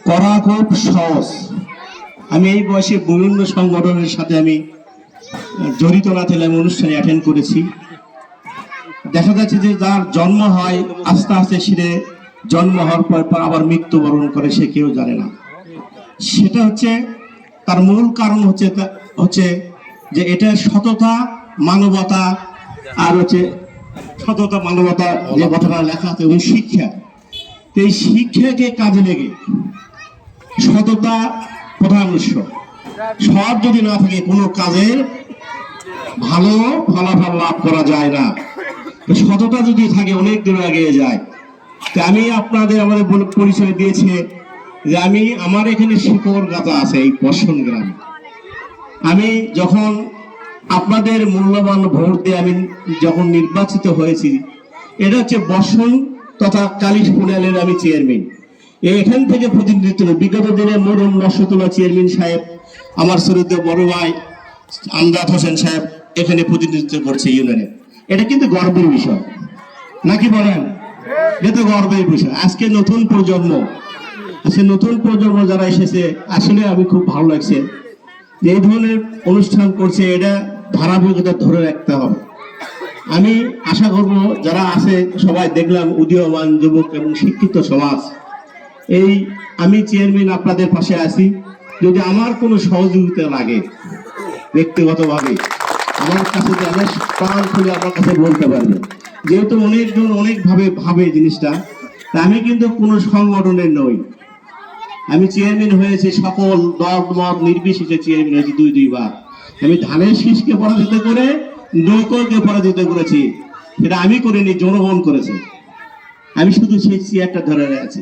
করা খুব সহজ। আমি এই বয়সে বিভিন্ন সংগঠনের সাথে আমি জড়িত না থাকলে আমি অনুষ্ঠানে অ্যাটেন্ড করেছি। দেখা যাচ্ছে যে যার জন্ম হয় আস্তে আস্তে সে জন্ম হওয়ার পর আবার মৃত্যুবরণ করে, সে কেউ জানে না। সেটা হচ্ছে তার মূল কারণ হচ্ছে যে এটা সততা, মানবতা, আর হচ্ছে সততা, মানবতা যে কথাটা লেখা আছে এবং শিক্ষা। এই শিক্ষাকে কাজে লেগে সততা প্রধান উৎস। সৎ যদি না থাকে কোনো কাজের ভালো ফলাফল লাভ করা যায় না। সততা যদি থাকে অনেক দূর এগিয়ে যায়। তো আমি আপনাদের আমাদের পরিচয় দিয়েছে যে আমার এখানে শিকড় গাঁথা আছে এই বর্ষণ গ্রামে। আমি যখন আপনাদের মূল্যবান ভোট দিয়ে আমি যখন নির্বাচিত হয়েছি, এটা হচ্ছে বর্ষণ তথা কালিশ পুনালের আমি চেয়ারম্যান। এখান থেকে প্রতিনিধিত্ব বিগত দিনে মরুম নশতুল্লাহ চেয়ারম্যান সাহেব, আমার চরিত্র বড় ভাই আমজাদ হোসেন সাহেব এখানে প্রতিনিধিত্ব করছে ইউনিয়নে। এটা কিন্তু গর্বের বিষয়, নাকি বলেন? এটা তো গর্বের বিষয়। আজকে নতুন প্রজন্ম যারা এসেছে, আসলে আমি খুব ভালো লাগছে যে এই ধরনের অনুষ্ঠান করছে। এটা ধারাবাহিকতা ধরে রাখতে হবে। আমি আশা করব যারা আছে সবাই দেখলাম উদীয়মান যুবক এবং শিক্ষিত সমাজ। এই আমি চেয়ারম্যান আপনাদের পাশে আছি। যদি আমার কোনো সহযোগিতা লাগে ব্যক্তিগতভাবে আমার কাছে প্রাণ খুলে আমার কাছে বলতে পারবে। যেহেতু অনেকজন অনেকভাবে ভাবে জিনিসটা, আমি কিন্তু কোনো সংগঠনের নই। আমি চেয়ারম্যান হয়েছি সকল দল মত নির্বিশেষে চেয়ারম্যান হয়েছি দুইবার। আমি ধানের শীষকে পরাজিত করে নৌকোকে পরাজিত করেছি। সেটা আমি করিনি, জনগণ করেছে। আমি শুধু সেই চেয়ারটা ধরে রেখেছি।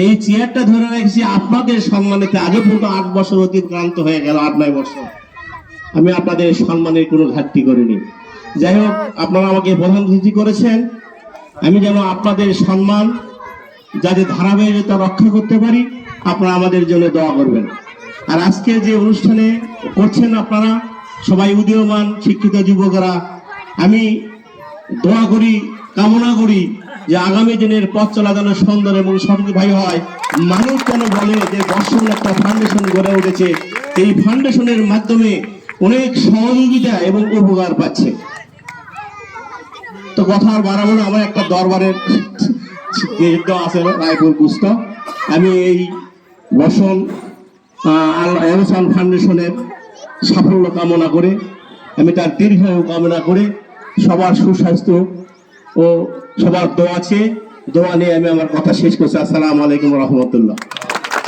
এই চেয়ারটা ধরে রেখেছি আপনাদের সম্মানিত। আজও পর্যন্ত 8 বছর অতিক্রান্ত হয়ে গেল, 8-9 বছর আমি আপনাদের সম্মানের কোনো ঘাটতি করিনি। যাই হোক, আপনারা আমাকে প্রধান অতিথি করেছেন। আমি যেন আপনাদের সম্মান যাতে ধারাবাহিকতা রক্ষা করতে পারি, আপনারা আমাদের জন্য দোয়া করবেন। আর আজকে যে অনুষ্ঠানে করছেন আপনারা সবাই উদীয়মান শিক্ষিত যুবকরা, আমি দোয়া করি, কামনা করি যে আগামী দিনের পথ চলা যেন সুন্দর এবং সঠিকভাবে হয়। মানুষ কেন বলে যে বর্ষণ একটা ফাউন্ডেশন গড়ে উঠেছে, এই ফাউন্ডেশনের মাধ্যমে অনেক সহযোগিতা এবং উপকার পাচ্ছে। তো কথা আর বাড়াবো না, আমার একটা দরবারের আছে রায়পুর কুস্ত। আমি এই বর্ষণ আহসান ফাউন্ডেশনের সাফল্য কামনা করে, আমি তার দীর্ঘ কামনা করে সবার সুস্বাস্থ্য ও সবার দোয়া নিয়ে আমি আমার কথা শেষ করছি। আসসালামু আলাইকুম রহমতুল্লাহ।